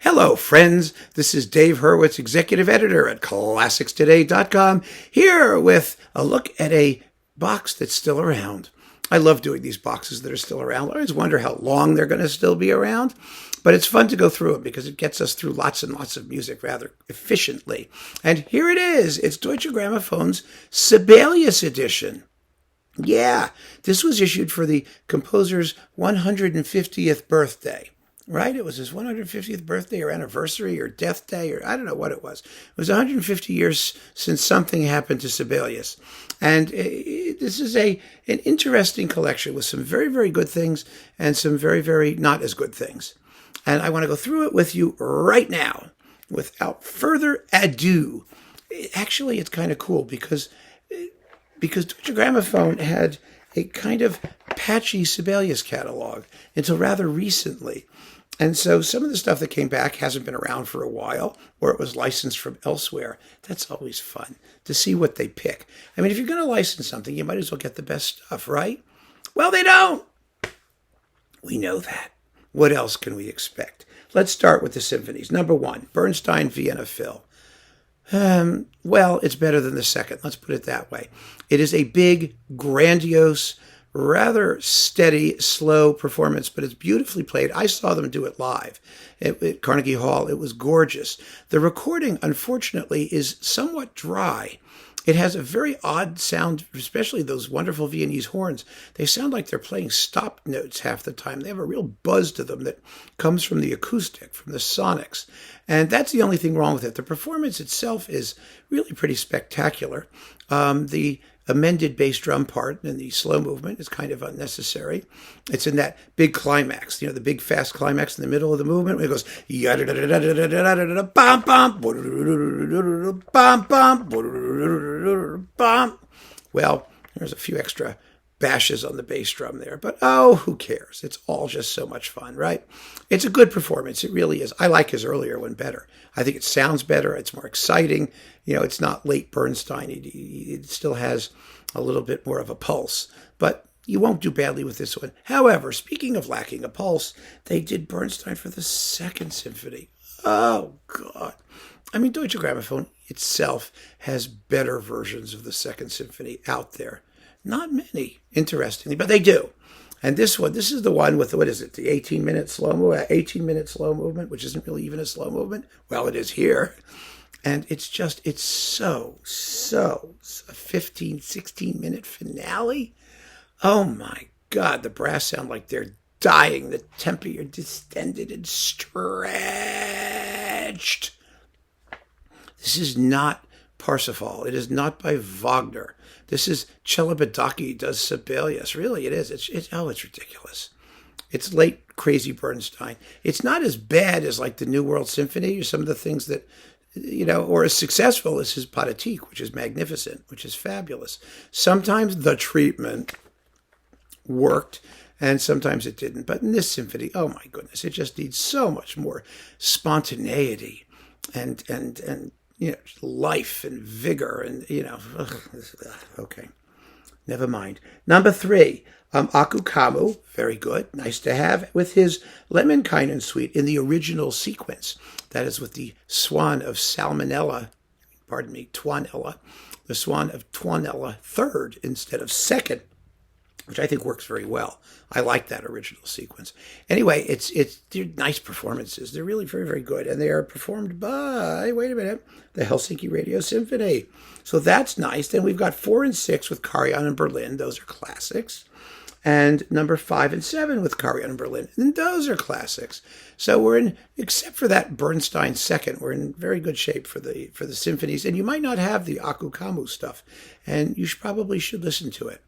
Hello, friends. This is Dave Hurwitz, executive editor at ClassicsToday.com, here with a look at a box that's still around. I love doing these boxes that are still around. I always wonder how long they're going to still be around, but it's fun to go through them because it gets us through lots and lots of music rather efficiently. And here it is. It's Deutsche Grammophon's Sibelius edition. Yeah, this was issued for the composer's 150th birthday. Right? It was his 150th birthday or anniversary or death day, or I don't know what it was. It was 150 years since something happened to Sibelius. And this is an interesting collection with some very, very good things and some very, very not as good things. And I want to go through it with you right now. Without further ado, actually, it's kind of cool because Deutsche Grammophon had a kind of patchy Sibelius catalog until rather recently. And so some of the stuff that came back hasn't been around for a while, or it was licensed from elsewhere. That's always fun to see what they pick. I mean, if you're going to license something, you might as well get the best stuff, right? Well, they don't. We know that. What else can we expect? Let's start with the symphonies. Number 1, Bernstein, Vienna Phil. Well, it's better than the second. Let's put it that way. It is a big, grandiose, rather steady, slow performance, but it's beautifully played. I saw them do it live at Carnegie Hall. It was gorgeous. The recording, unfortunately, is somewhat dry. It has a very odd sound, especially those wonderful Viennese horns. They sound like they're playing stop notes half the time. They have a real buzz to them that comes from the acoustic, from the sonics. And that's the only thing wrong with it. The performance itself is really pretty spectacular. The amended bass drum part in the slow movement is kind of unnecessary. It's in that big climax, the big fast climax in the middle of the movement where it goes bam bam bam bam. Well, there's a few extra bashes on the bass drum there, but who cares? It's all just so much fun, right? It's a good performance. It really is. I like his earlier one better. I think it sounds better. It's more exciting. It's not late Bernstein. It still has a little bit more of a pulse, but you won't do badly with this one. However, speaking of lacking a pulse, they did Bernstein for the second symphony. Oh, God. I mean, Deutsche Grammophon itself has better versions of the second symphony out there. Not many, interestingly, but they do. And this is the one with, the 18-minute slow movement, which isn't really even a slow movement. Well, it is here. And it's so a 15, 16-minute finale. Oh, my God, the brass sound like they're dying. The tempi are distended and stretched. This is not Parsifal. It is not by Wagner. This is Celibidache does Sibelius. Really, it is. It's ridiculous. It's late, crazy Bernstein. It's not as bad as like the New World Symphony or some of the things that, or as successful as his Pathétique, which is magnificent, which is fabulous. Sometimes the treatment worked and sometimes it didn't. But in this symphony, oh my goodness, it just needs so much more spontaneity and life and vigor and, okay, never mind. Number 3, Aku Kamu, very good, nice to have, with his Lemminkainen suite in the original sequence. That is with the Swan of Tuonela, the Swan of Tuonela third instead of second, which I think works very well. I like that original sequence. Anyway, they're nice performances. They're really very, very good. And they are performed by, the Helsinki Radio Symphony. So that's nice. Then we've got 4 and 6 with Karajan and Berlin. Those are classics. And number 5 and 7 with Karajan and Berlin. And those are classics. So we're in, except for that Bernstein second, we're in very good shape for the symphonies. And you might not have the Aku Kamu stuff. And you probably should listen to it.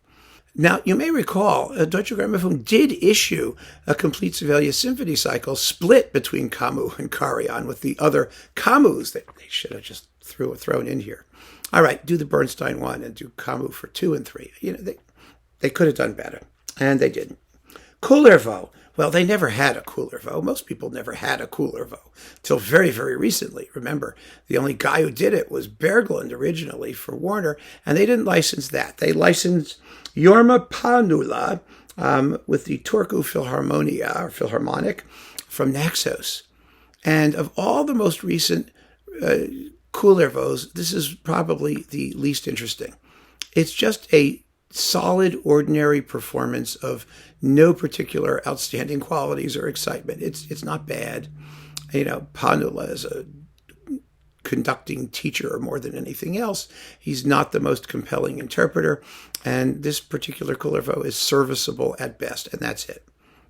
Now, you may recall, Deutsche Grammophon did issue a complete Sibelius symphony cycle split between Kamu and Karajan with the other Kamus that they should have just thrown in here. All right, do the Bernstein one and do Kamu for 2 and 3. They could have done better, and they didn't. Kullervo. Well, they never had a Kullervo. Most people never had a Kullervo till very, very recently. Remember, the only guy who did it was Berglund originally for Warner, and they didn't license that. They licensed Jorma Panula with the Turku Philharmonia or Philharmonic from Naxos. And of all the most recent Kullervos, this is probably the least interesting. It's just a solid, ordinary performance of no particular outstanding qualities or excitement. It's not bad. Panula is a conducting teacher more than anything else. He's not the most compelling interpreter, and this particular Kullervo is serviceable at best, and that's it.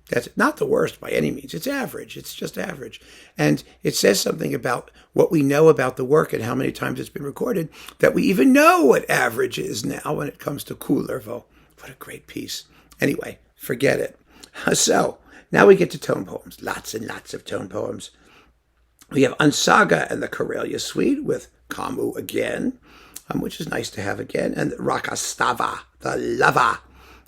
That's not the worst by any means. It's average. It's just average. And it says something about what we know about the work and how many times it's been recorded that we even know what average is now when it comes to Kullervo. What a great piece. Anyway, forget it. So now we get to tone poems. Lots and lots of tone poems. We have Ansaga and the Karelia Suite with Kamu again, which is nice to have again, and Rakastava, the Lava,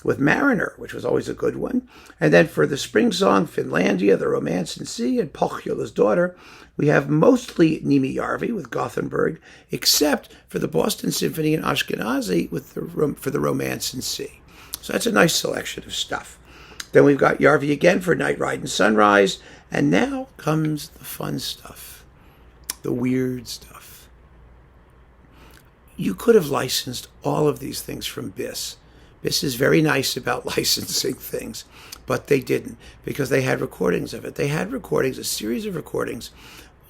with Mariner, which was always a good one. And then for the spring song, Finlandia, the Romance in Sea, and Pohjola's Daughter, we have mostly Nimi Järvi with Gothenburg, except for the Boston Symphony and Ashkenazi for the Romance in Sea. So that's a nice selection of stuff. Then we've got Järvi again for Night Ride and Sunrise, and now comes the fun stuff, the weird stuff. You could have licensed all of these things from BIS. BIS is very nice about licensing things, but they didn't because they had recordings of it. They had recordings, a series of recordings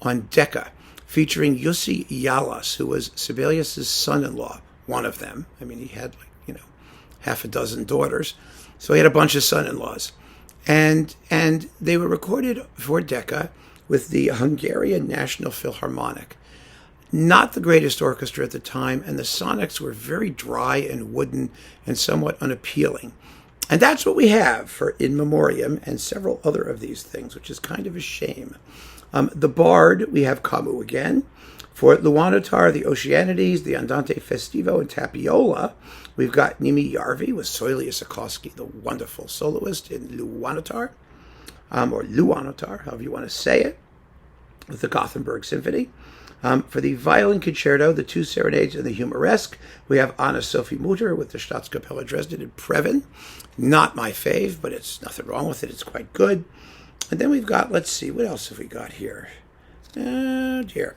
on Decca featuring Jussi Jalas, who was Sibelius' son-in-law, one of them. I mean, he had half a dozen daughters, so he had a bunch of son-in-laws. And they were recorded for Decca with the Hungarian National Philharmonic. Not the greatest orchestra at the time, and the sonics were very dry and wooden and somewhat unappealing. And that's what we have for In Memoriam and several other of these things, which is kind of a shame. The Bard, we have Kamu again. For Luanotar, the Oceanides, the Andante Festivo, and Tapiola, we've got Nimi Järvi with Soilia Sikorsky, the wonderful soloist in Luanotar, or Luanotar, however you want to say it, with the Gothenburg Symphony. For the violin concerto, the two serenades, and the humoresque, we have Anna Sophie Mutter with the Staatskapelle Dresden in Previn. Not my fave, but it's nothing wrong with it. It's quite good. And then we've got, let's see, what else have we got here? Oh, dear.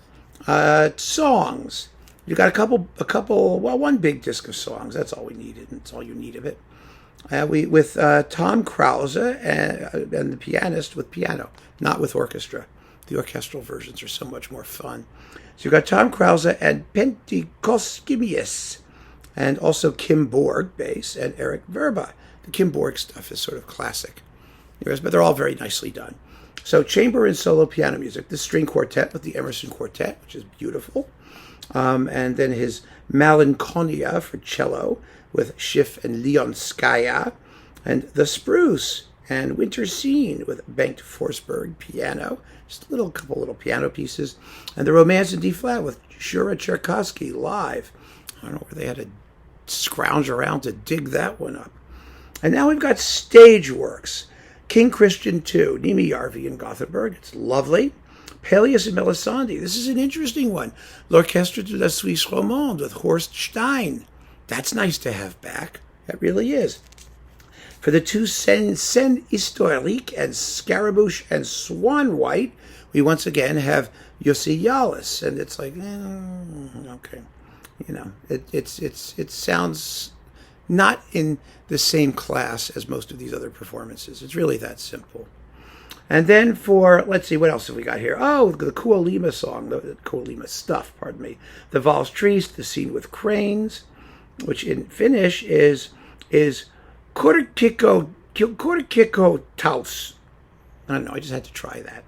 Songs. You got a couple, one big disc of songs. That's all we needed, and that's all you need of it. With Tom Krause and the pianist with piano, not with orchestra. The orchestral versions are so much more fun. So you've got Tom Krause and Pentikoskimius, and also Kim Borg, bass, and Eric Verba. The Kim Borg stuff is sort of classic, but they're all very nicely done. So chamber and solo piano music, the string quartet with the Emerson Quartet, which is beautiful. And then his Malinconia for cello with Schiff and Leonskaya, and the Spruce and Winter Scene with Bengt Forsberg piano, just a couple little piano pieces, and the Romance in D-flat with Shura Cherkasky live. I don't know where they had to scrounge around to dig that one up. And now we've got stage works. King Christian II, Nimi Järvi in Gothenburg. It's lovely. Peleus and Melisande. This is an interesting one. L'Orchestre de la Suisse Romande with Horst Stein. That's nice to have back. That really is. For the two Scène Historique and Scaramouche and Swan White, we once again have Jussi Jalas. And it's like, okay. It sounds not in the same class as most of these other performances. It's really that simple. And then for, let's see, what else have we got here? Oh, the Kuolema song, the Kuolema stuff, pardon me. The Valse Triste, the Scene with Cranes, which in Finnish is Korkikko Taus. I don't know, I just had to try that.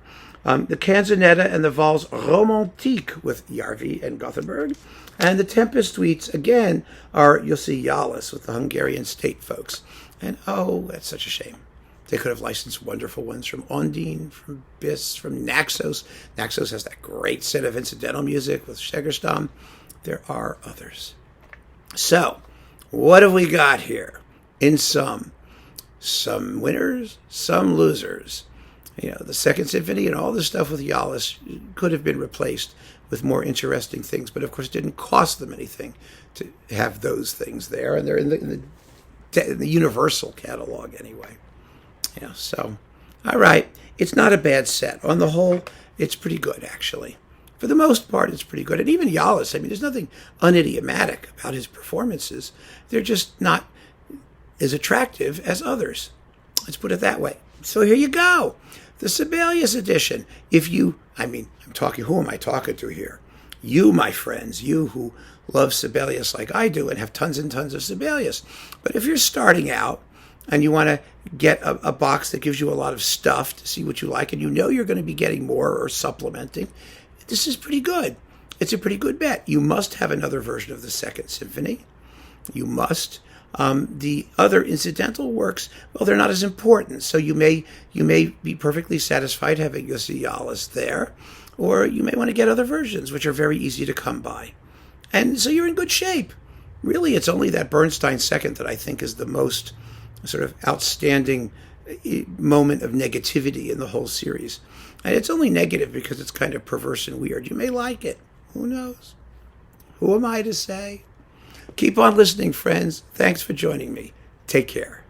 The Canzonetta and the Valse Romantique with Järvi and Gothenburg. And the Tempest Suites, again, are Jussi Jalas with the Hungarian state folks. And oh, that's such a shame. They could have licensed wonderful ones from Ondine, from BIS, from Naxos. Naxos has that great set of incidental music with Segerstam. There are others. So, what have we got here? In some winners, some losers. The Second Symphony and all the stuff with Jalas could have been replaced with more interesting things, but of course it didn't cost them anything to have those things there, and they're in the universal catalog anyway. So, all right, it's not a bad set. On the whole, it's pretty good, actually. For the most part, it's pretty good. And even Yalis, I mean, there's nothing unidiomatic about his performances. They're just not as attractive as others. Let's put it that way. So here you go. The Sibelius edition. Who am I talking to here? You, my friends, you who love Sibelius like I do and have tons and tons of Sibelius. But if you're starting out and you want to get a box that gives you a lot of stuff to see what you like, and you know you're going to be getting more or supplementing, this is pretty good. It's a pretty good bet. You must have another version of the Second Symphony. You must. The other incidental works, well, they're not as important. So you may be perfectly satisfied having the Yalis there, or you may want to get other versions, which are very easy to come by. And so you're in good shape. Really, it's only that Bernstein second that I think is the most sort of outstanding moment of negativity in the whole series. And it's only negative because it's kind of perverse and weird. You may like it. Who knows? Who am I to say? Keep on listening, friends. Thanks for joining me. Take care.